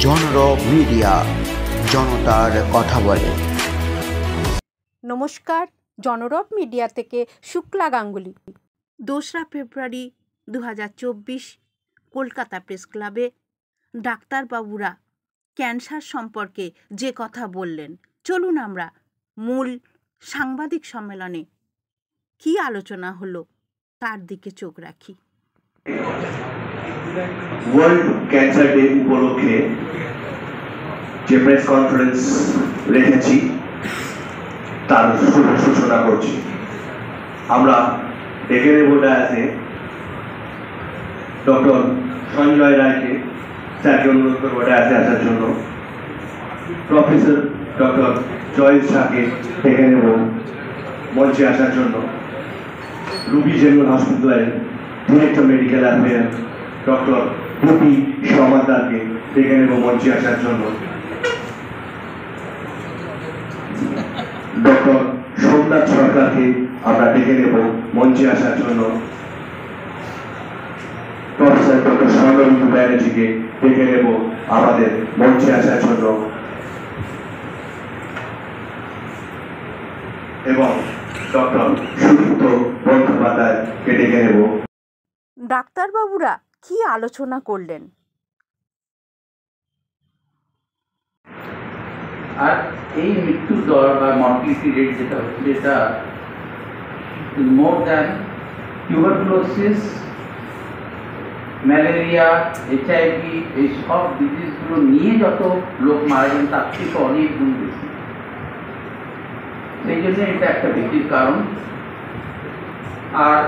জনরব media, জনতার কথা বলে। নমস্কার, জনরব মিডিয়া থেকে শুক্লা গাঙ্গুলি। 2রা ফেব্রুয়ারি 2024 কলকাতা প্রেস ক্লাবে ডাক্তারবাবুরা ক্যান্সার সম্পর্কে যে কথা বললেন, চলুন আমরা মূল সাংবাদিক সম্মেলনে কি আলোচনা হলো তার দিকে চোখ রাখি। ওয়ার্ল্ড ক্যান্সার ডে উপলক্ষে যে প্রেস কনফারেন্স রেখেছি তার শুভ সূচনা করছি। আমরা ডেকে নেব ডায়াসে ডক্টর সঞ্জয় রায়কে, স্যারকে অনুরোধ করবো ডায়াসে আসার জন্য। প্রফেসর ডক্টর জয়েশ শাহকে ডেকে নেব মঞ্চে আসার জন্য। রুবি জেনারেল হসপিটালের director medical affair doctor Ruby সমাদারকে ডেকে নেব মঞ্চে আসার জন্য। ডক্টর সোমনাথ সরকারকে আমরা ডেকে নেব মঞ্চে আসার জন্য। প্রফেসর ডক্টর স্বর্ণবিন্দু ব্যানার্জিকে ডেকে নেব আমাদের মঞ্চে আসার জন্য এবং ডক্টর সুদীপ্ত বন্দ্যোপাধ্যায়কে ডেকে নেব। ডাক্তারবাবুরা কি আলোচনা করলেন? আর এই মৃত্যুর দর বা মর্টিলিটি রেট যেটা হচ্ছে, এটা more than tuberculosis, malaria, HIV, এই সব ডিজিজগুলো নিয়ে যত লোক মারা যান তার থেকে অনেক গুণ বেশি। সেই জন্য এটা একটা ভীতির কারণ। আর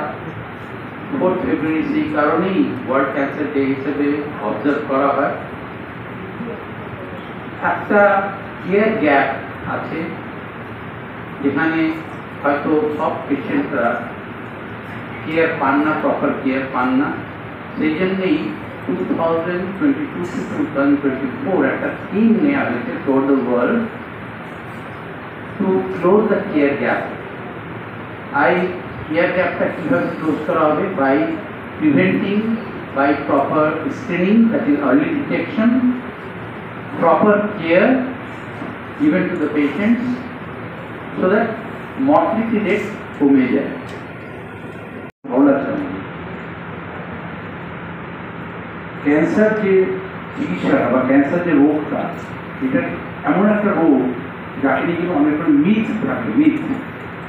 4 ফেব্রুয়ারি সেই কারণেই ওয়ার্ল্ড ক্যান্সার ডে হিসেবে অবজার্ভ করা হয়। একটা কেয়ার গ্যাপ আছে যেখানে হয়তো সব পেশেন্টরা কেয়ার পান না, প্রপার কেয়ার পান না। সেই জন্যেই 2022 to 2024 একটা স্কিম নেওয়া হয়েছে throughout the world to close the care gap. Care গ্যাপটা কীভাবে ক্লোজ করা হবে? By preventing, by proper screening, that is early detection, proper care given to the patients so that mortality rate কমে যায়। Cancer যে চিকিৎসা বা ক্যান্সার যে রোগটা, এটা এমন একটা রোগ যাকে নিয়ে কিন্তু অনেক ধরনের মিথ থাকে।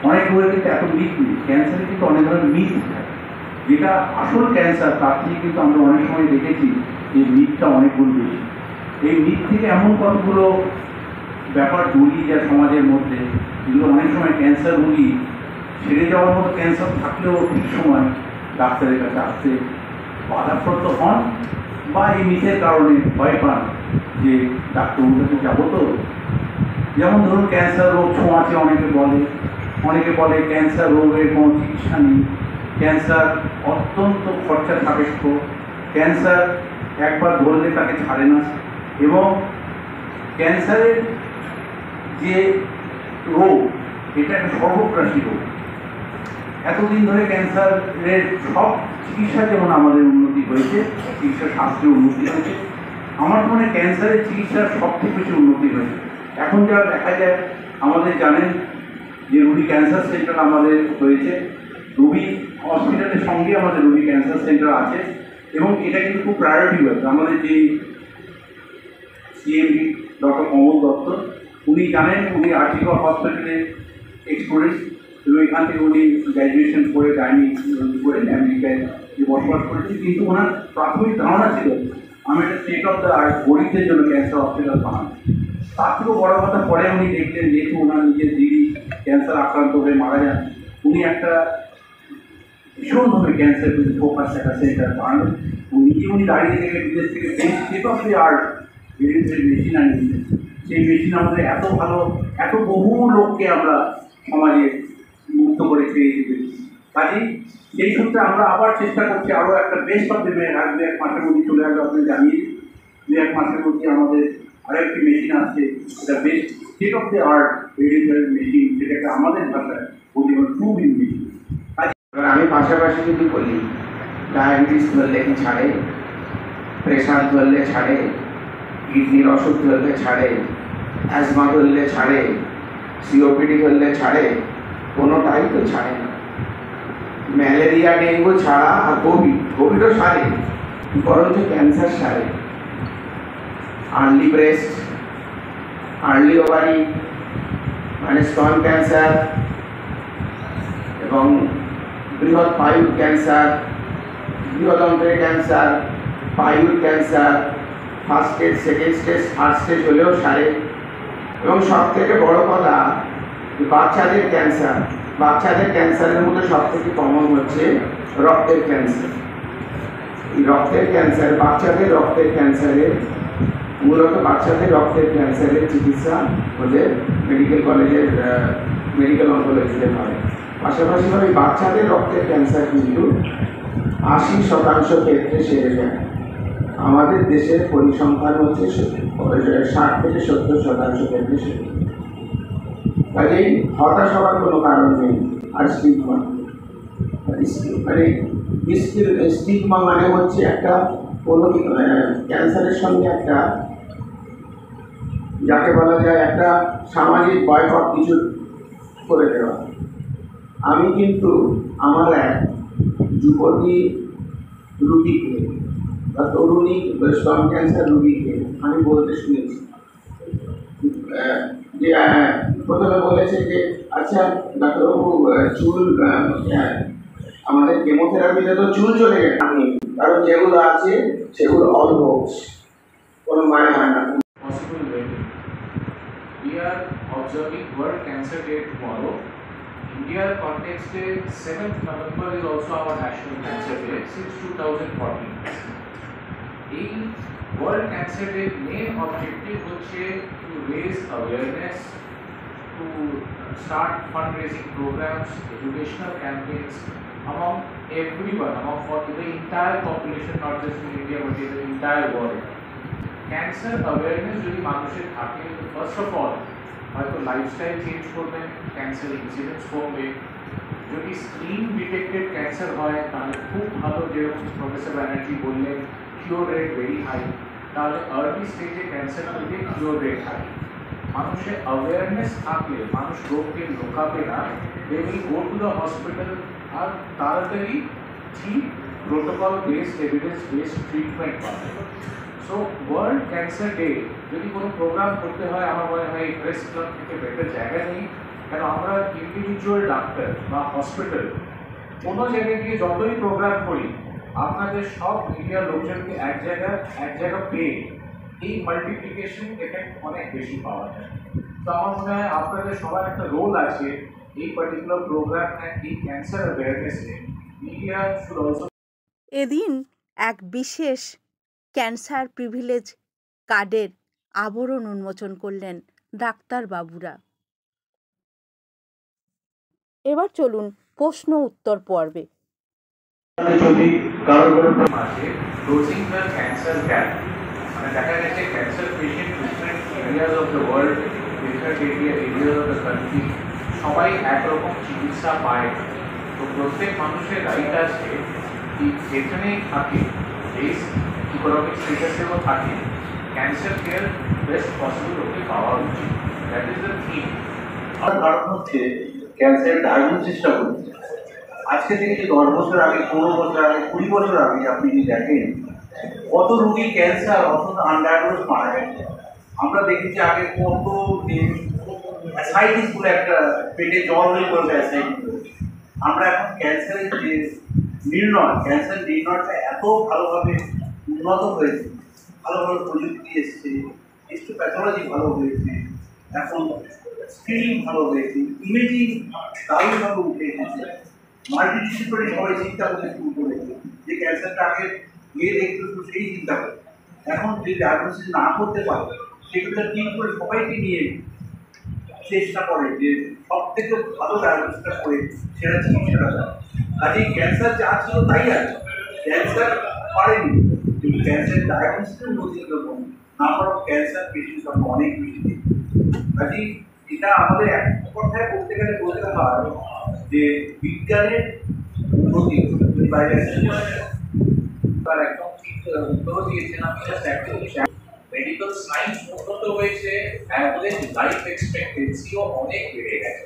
অনেক রোগের কিন্তু এত মিথ নেই, ক্যান্সারে কিন্তু অনেক ধরনের মিথ থাকে। যেটা আসল ক্যান্সার তার থেকে কিন্তু আমরা অনেক সময় দেখেছি যে মিথটা অনেক গুণ বেশি। এই মিথ থেকে এমন কতগুলো ব্যাপার জড়িয়ে যায় সমাজের মধ্যে, যেগুলো অনেক সময় ক্যান্সার রোগী ছেড়ে যাওয়ার মতো ক্যান্সার থাকলেও ঠিক সময় ডাক্তারের কাছে আসতে বাধাপ্রাপ্ত হন বা এই মিথের কারণে ভয় পান যে ডাক্তারের কাছে যাবো তো। যেমন ধরুন ক্যান্সার রোগ ছোঁয়াচে অনেকে বলে ক্যান্সার রোগের কোনো চিকিৎসা নেই, ক্যান্সার অত্যন্ত খরচা সাপেক্ষ, ক্যান্সার একবার ধরলে তাকে ছাড়ে না, এবং ক্যান্সারের যে রোগ এটা একটা সর্বগ্রাসী রোগ। এতদিন ধরে ক্যান্সারের সব চিকিৎসা যেমন আমাদের উন্নতি হয়েছে, চিকিৎসা শাস্ত্রের উন্নতি হয়েছে, আমার মনে ক্যান্সারের চিকিৎসার সব থেকে বেশি উন্নতি হয়েছে। এখন যা দেখা যায়, আমাদের জানেন যে রুবি ক্যান্সার সেন্টার আমাদের হয়েছে, রুবি হসপিটালের সঙ্গে আমাদের রুবি ক্যান্সার সেন্টার আছে, এবং এটা কিন্তু খুব প্রায়োরিটি হয়েছে। আমাদের যে CMD ডক্টর কমল দত্ত, উনি জানেন, উনি আর্টিকল হসপিটালে এক্সপোর্টেড, এবং এখান থেকে উনি গ্র্যাজুয়েশন করে গাইনি করে আমেরিকায় বসবাস করেছেন। কিন্তু ওনার প্রাথমিক ধারণা ছিল আমি একটা স্টেট অফ দ্য আর্ট গরিবদের জন্য ক্যান্সার হসপিটাল বানাবো। তার থেকেও বড় কথা, পরে উনি দেখলেন যেহেতু ওনার নিজের দিদি ক্যান্সার আক্রান্ত হয়ে মারা যান, উনি একটা ভীষণভাবে ক্যান্সার কিন্তু ফোকাস একটা সেন্টার বানালেন। উনি দাঁড়িয়ে থেকে বিদেশ থেকে state of the art machine আনিয়েছেন। সেই মেশিন আমাদের এত ভালো, এত বহু লোককে আমরা সমাজে মুক্ত করে ছেড়ে দিতে। কাজেই সেই সূত্রে আমরা আবার চেষ্টা করছি আরও একটা বেস্ট অফ দ্য আসবে, 1 মাসের মধ্যে চলে আসবে। আপনি জানিয়ে 2-1 মাসের মধ্যে আমাদের আরেকটি মেশিন আসছে, এটা best state of the art radiotherapy machine, সেটাকে আমাদের ভাষায় বলি ট্রু বিন মেশিন। আমি পাশাপাশি যদি বলি, ডায়াবেটিস ধরলে কি ছাড়ে, প্রেশার ধরলে ছাড়ে, কিডনির অসুখ ধরলে ছাড়ে, অ্যাজমা ধরলে ছাড়ে, সিওপিডি ধরলে ছাড়ে, কোনোটাই তো ছাড়ে না। ম্যালেরিয়া ডেঙ্গু ছাড়া আর কোভিডও সারে, বরঞ্চ ক্যান্সার সারে। আর্লি ব্রেস্ট, আর্লি ওভারি মানে স্তন ক্যান্সার এবং বৃহৎ পায়ুর ক্যান্সার, বৃহদন্ত্রের ক্যান্সার, পায়ুর cancer first stage, second stage, third stage হলেও সারে। এবং সব থেকে বড় কথা, বাচ্চাদের ক্যান্সার, বাচ্চাদের ক্যান্সারের মধ্যে সব থেকে কমন হচ্ছে রক্তের ক্যান্সার। এই রক্তের ক্যান্সার, বাচ্চাদের রক্তের ক্যান্সারের মূলত বাচ্চাদের রক্তের ক্যান্সারের চিকিৎসা হলে মেডিকেল কলেজের মেডিকেল অনকোলজিতে হয়। পাশাপাশি ওই বাচ্চাদের রক্তের ক্যান্সার কিন্তু 80% ক্ষেত্রে সেরে যায়। আমাদের দেশের পরিসংখ্যান হচ্ছে 60 থেকে 70% ক্ষেত্রে সেরে যায়। কাজেই হতাশ হওয়ার কোনো কারণ নেই। আর স্টিগমা মানে স্টিগমা মানে হচ্ছে একটা কোনো ক্যান্সারের সঙ্গে একটা, যাকে বলা যায় একটা সামাজিক বয়কট কিছু করে দেওয়া। আমি কিন্তু আমার এক যুবতী রুগীকে বা তরুণী স্তন ক্যান্সার রুগীকে আমি বলতে শুনেছি যে প্রথমে বলেছে যে আচ্ছা ডাক্তারবাবু চুল আমাদের কেমোথেরাপিতে তো চুল চলে গেছে, আমি কারণ যেগুলো আছে সেগুলো অলমোস্ট কোনো মানে হয় না। Possible way. We are observing World Cancer Day tomorrow. India context day 7th November is also our National Cancer Day since 2014. In World Cancer Day main objective হচ্ছে to raise awareness, to start fundraising programs, educational campaigns among everyone, among for the entire population, not just in India but in the entire world. Cancer awareness যদি মানুষের থাকে, first of all হয়তো lifestyle change করবেন, cancer incidence কমবে। যদি screen detected cancer হয় তাহলে খুব ভালো, যেরকম প্রফেসর ব্যানার্জি বললেন কিওর রেট ভেরি হাই, তাহলে আর্লি স্টেজে ক্যান্সার থেকে কিওর রেট হাই। মানুষের অ্যাওয়ারনেস থাকলে মানুষ রোগকে লোকাবে না, they will go to the hospital আর তাড়াতাড়ি ঠিক protocol based evidence based treatment পাবে। সো ওয়ার্ল্ড ক্যান্সার ডে যদি কোনো প্রোগ্রাম করতে হয়, আমার মনে হয় এই প্রেস ক্লাব থেকে বেটার জায়গা নেই। কেন আমরা ইন্ডিভিজুয়াল ডাক্তার বা হসপিটাল কোনো জায়গায় গিয়ে যতই প্রোগ্রাম করি, আপনাদের সব মিডিয়ার লোকজনকে এক জায়গা পেয়ে এই মাল্টিপ্লিকেশন এফেক্ট অনেক বেশি পাওয়া যায়। তো আমার মনে হয় আপনাদের সবার একটা রোল আছে এই পার্টিকুলার প্রোগ্রাম অ্যান্ড এই ক্যান্সার অ্যাওয়ারনেসে। Media should also. এদিন এক বিশেষ ক্যান্সার প্রিভিলেজ কার্ডের আবরণ উন্মোচন করলেন ডাক্তারবাবুরা। এবার চলুন প্রশ্ন উত্তর পর্বে। যদি কারোর কোনো মাসে ক্লোজিং দ্য ক্যান্সার গ্যাপ, মানে দেখা গেছে cancer patient different areas of the world, different areas of the country সবাই একরকম চিকিৎসা পায়। তো প্রত্যেক মানুষের রাইট আছে কি যেখানেই থাকে, এই ইকোনমিক স্টেটাসেও থাকে, cancer care best possible okay পাওয়া উচিত। That is the thing. আর কারণ হচ্ছে ক্যান্সার ডায়াগনোসিসটা করতে। আজকে থেকে 10 বছর আগে, 15 বছর আগে, 20 বছর আগে আপনি যদি দেখেন কত রোগী ক্যান্সার অথচ আনডায়াগনোজ মারা গেছে। আমরা দেখেছি আগে কত অ্যাসাইটিস বলে একটা পেটে জল হয়ে পড়বে অ্যাসাইটিস। আমরা এখন ক্যান্সারের যে ক্যান্সার নির্ণয়টা এত ভালোভাবে উন্নত হয়েছে, ভালো ভালো প্রযুক্তি এসছে, হিস্টোপ্যাথোলজি ভালো হয়েছে, এখন স্ক্রিনিং ভালো হয়েছে, ইমেজিং দারুণভাবে উঠে এসেছে, মাল্টিডিসিপ্লিনারি সবাই চিন্তা করতে শুরু করেছে যে ক্যান্সারটা আগে গিয়ে দেখতে শুধু সেই চিন্তা করে। এখন যে ডায়াগনোসিস না করতে পারে সেগুলো টিম করে সবাইকে নিয়ে চেষ্টা করে যে সব থেকে ভালো ডায়াগনোসিসটা করে সেটা চিকিৎসাটা দেয়। কাজে ক্যান্সার যা ছিল তাই আছে, ক্যান্সার পারেনি, কিন্তু ক্যান্সার ডায়াগনোসিসের মধ্যে এরকম নাম্বার অফ ক্যান্সার পেশেন্ট সংখ্যা অনেক বেশি। কাজে এটা আমাদের এক কথায় বলতে গেলে বলতে হয় যে বিজ্ঞানের উন্নতি বাইরে তার একদম ঠিক উত্তর দিয়েছেন। আমি জাস্ট অ্যাকচুয়ালি মেডিকেল সায়েন্স উন্নত হয়েছে, অ্যাভারেজ লাইফ এক্সপেক্টেন্সিও অনেক বেড়ে গেছে।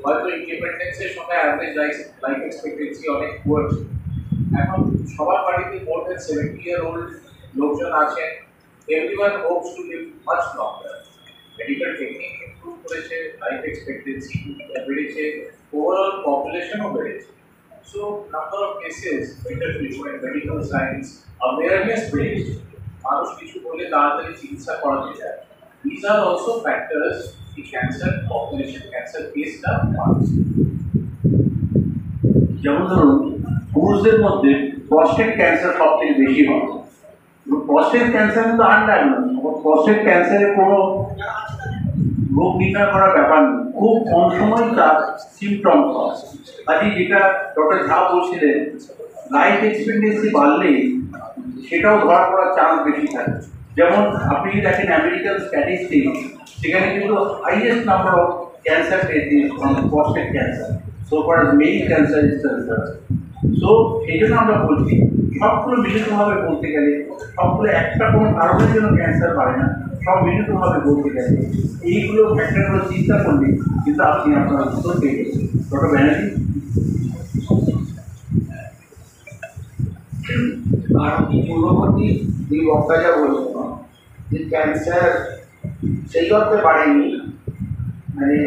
হয়তো ইন্ডিপেন্ডেন্সের সময় অ্যাভারেজ লাইফ এক্সপেক্টেন্সি অনেক পুয়ার ছিল, এখন সবার বাড়িতে মোর দেন 70-year-old লোকজন আছেন। Everyone hopes to live much longer. Medical technique improve করেছে, লাইফ এক্সপেক্টেন্সি বেড়েছে, ওভারঅল পপুলেশনও বেড়েছে। So number of cases, better treatment, medical science, awareness বেড়েছে, মানুষ কিছু বলে তাড়াতাড়ি চিকিৎসা করাতে চায়। These are also factors in cancer population, cancer কেসটা বাড়ছে। যেমন ধরুন পুরুষদের মধ্যে প্রস্টেট ক্যান্সার সবথেকে বেশি হয়। প্রস্টেট ক্যান্সার কিন্তু আনডায়াগনোজ, প্রস্টেট ক্যান্সারের কোনো রোগ নির্ণয় করার ব্যাপার নেই, খুব কম সময় তার সিমটমস হয়। কাজে যেটা ডক্টর ঝা বলছিলেন, লাইফ এক্সপেক্টেন্সি বাড়লে সেটাও ধরা পড়ার চান্স বেশি থাকে। যেমন আপনি দেখেন আমেরিকান স্ট্যাটিস্টিক্স, সেখানে কিন্তু highest number of cancer cases on prostate cancer, so for as male cancer is concerned. So সেই জন্য আমরা বলছি সবগুলো মিলিতভাবে বলতে গেলে, সবগুলো একটা কোনো কারণের জন্য ক্যান্সার বাড়ে না, সব মিলিতভাবে বলতে গেলে এইগুলো ফ্যাক্টরগুলো চিন্তা করলে কিন্তু আপনি আপনার উত্তর পেয়ে গেছেন। ডক্টর ব্যানার্জি। আর পূর্ববর্তী দুই বক্তা যা বলছিল যে ক্যান্সার সেই অর্থে বাড়েনি, মানে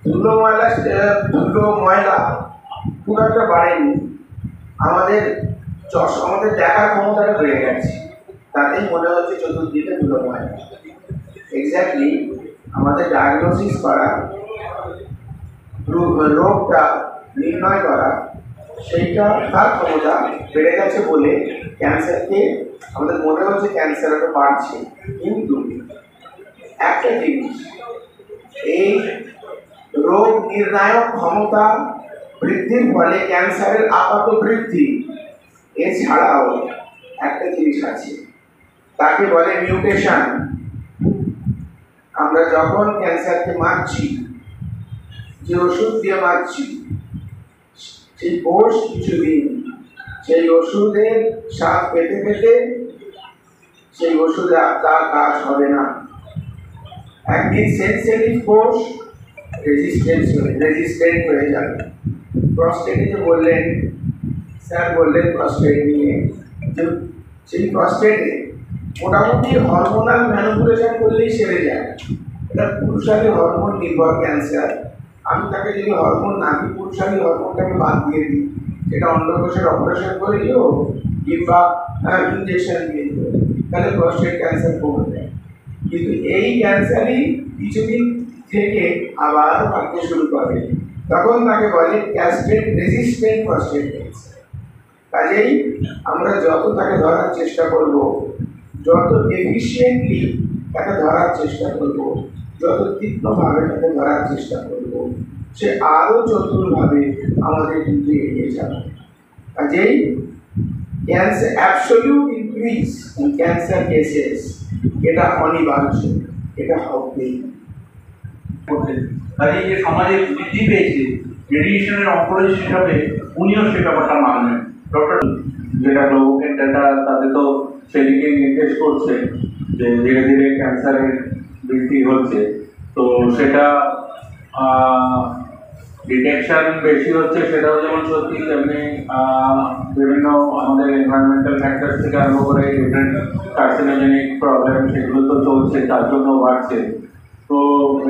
ধুলো ময়লা খুব একটা বাড়েনি, আমাদের আমাদের দেখার ক্ষমতাটা বেড়ে গেছে, তাতেই মনে হচ্ছে চতুর্দিকে ধুলো ময়লা। এক্স্যাক্টলি আমাদের ডায়াগনোসিস করা, রোগটা নির্ণয় করা, সেইটা তার ক্ষমতা বেড়ে গেছে বলে ক্যান্সারকে আমাদের মনে হচ্ছে ক্যান্সারটা বাড়ছে। কিন্তু একটা জিনিস, এই রোগ নির্ণায়ক ক্ষমতা বৃদ্ধির ফলে ক্যান্সারের আপাত বৃদ্ধি, এছাড়াও একটা জিনিস আছে, তাকে বলে মিউটেশন। আমরা যখন ক্যান্সারকে মারছি, যে ওষুধ দিয়ে মারছি, সেই কোর্স কিছুদিন সেই ওষুধের স্বাদ পেতে পেতে সেই ওষুধে তার কাজ হবে না। একদিন সেন্সিটিভ কোর্স রেজিস্ট্যান্ট হয়ে যাবে। প্রস্টেটে যে বললেন, স্যার বললেন প্রস্টেট নিয়ে, যে সেই প্রস্টেটে মোটামুটি হরমোনাল ম্যানিপুলেশন করলেই সেরে যায়। এটা পুরুষালী হরমোন নির্ভর ক্যান্সার। আমি তাকে যদি হরমোন না দিই, পুরুষালী হরমোনটাকে বাদ দিয়ে দিই, এটা অন্ডকোষের অপারেশন করে দিও কিংবা ইঞ্জেকশন দিয়ে দিও, তাহলে প্রস্টেট ক্যান্সার কমে যায়। কিন্তু এই ক্যান্সারই কিছুদিন থেকে আবার বাড়তে শুরু করে, তখন তাকে বলে ক্যাস্ট্রেট রেজিস্ট্যান্ট প্রস্টেট ক্যান্সার। কাজেই আমরা যত তাকে ধরার চেষ্টা করব, যত এফিশিয়েন্টলি তাকে ধরার চেষ্টা করব, যত তীক্ষ্ণভাবে তাকে ধরার চেষ্টা করব, সে আরও চতুরভাবে আমাদের কিন্তু এগিয়ে যাবে। কাজেই cancer absolute increase in cancer cases, এটা অনিবার্য, এটা হবেই। কাজে যে সমাজে বৃদ্ধি পেয়েছে রেডিয়েশনের অঙ্কোলজিস্ট হিসাবে উনিও সে ব্যাপারটা মানবেন। ডক্টর যেটা গ্লোবোকের ডেটা তাতে তো সেদিকে নির্দেশ করছে যে ধীরে ধীরে ক্যান্সারের বৃদ্ধি হচ্ছে, তো সেটা ডিটেকশন বেশি হচ্ছে, সেটাও যেমন সত্যি, তেমনি বিভিন্ন আমাদের এনভায়রনমেন্টাল ফ্যাক্টর থেকে আরম্ভ করে ডিফারেন্ট কার্সিনোজেনিক প্রবলেম সেগুলো তো চলছে, তার জন্য বাড়ছে। তো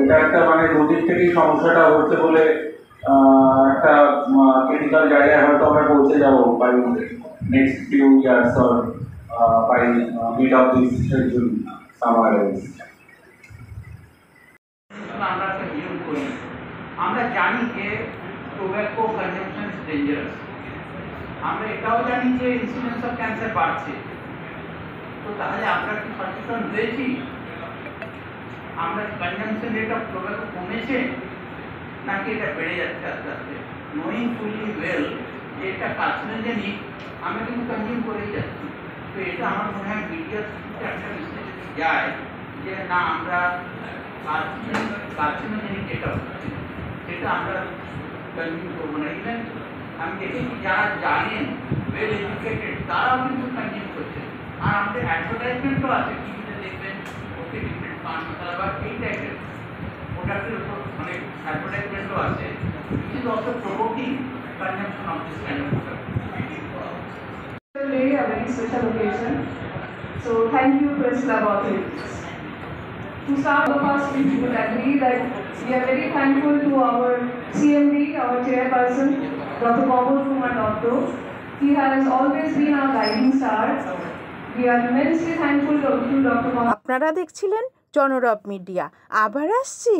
এটা একটা মানে দুদিক থেকেই সমস্যাটা হচ্ছে বলে একটা ক্রিটিক্যাল জায়গায় হয়তো আমরা পৌঁছে যাবো by next few years or by mid of this century summer. আমরা একটা নিয়ম করি, আমরা জানি যে টোব্যাকো কনজাম্পশন ইজ ডেঞ্জারাস, আমরা এটাও জানি যে ইনসিডেন্স অফ ক্যান্সার বাড়ছে। তো তাহলে আমরা কি সচেতন হয়েছি? আমরা কনজাম্পশন রেট অফ টোব্যাকো কমেছে নাকি এটা বেড়ে যাচ্ছে আস্তে আস্তে? নোয়িং ফুলি ওয়েল যে এটা কার্সিনোজেনিক, আমরা কিন্তু কনজিউম করেই যাচ্ছি। তো এটা আমার মনে হয় মিডিয়ার একটা মেসেজ যায় যে না, আমরা কার্সিনোজেনিক যেটা হচ্ছে সেটা আমরা কনজিউম করবো না। ইভেন আমি দেখেছি যারা জানেন, ওয়েল এডুকেটেড, তারাও কিন্তু কনজিউম করছে। আর আমাদের অ্যাডভার্টাইজমেন্টও আছে টিভিতে দেখবেন ওকে ট্রিটমেন্ট পান মশলা বা এই টাইপের প্রোডাক্টের উপর অনেক অ্যাডভার্টাইজমেন্টও আছে, which is also promoting consumption of this kind of product. Today a very special occasion, so thank you Press Club authorities. To start of us, we would agree that we are very thankful to our CMD, our chairperson, Dr. Kobol Kumar Dotto. He has always been our guiding star. We are immensely thankful to Dr. Kobol. আপনারা দেখছিলেন জনরব media, আবার আসছে।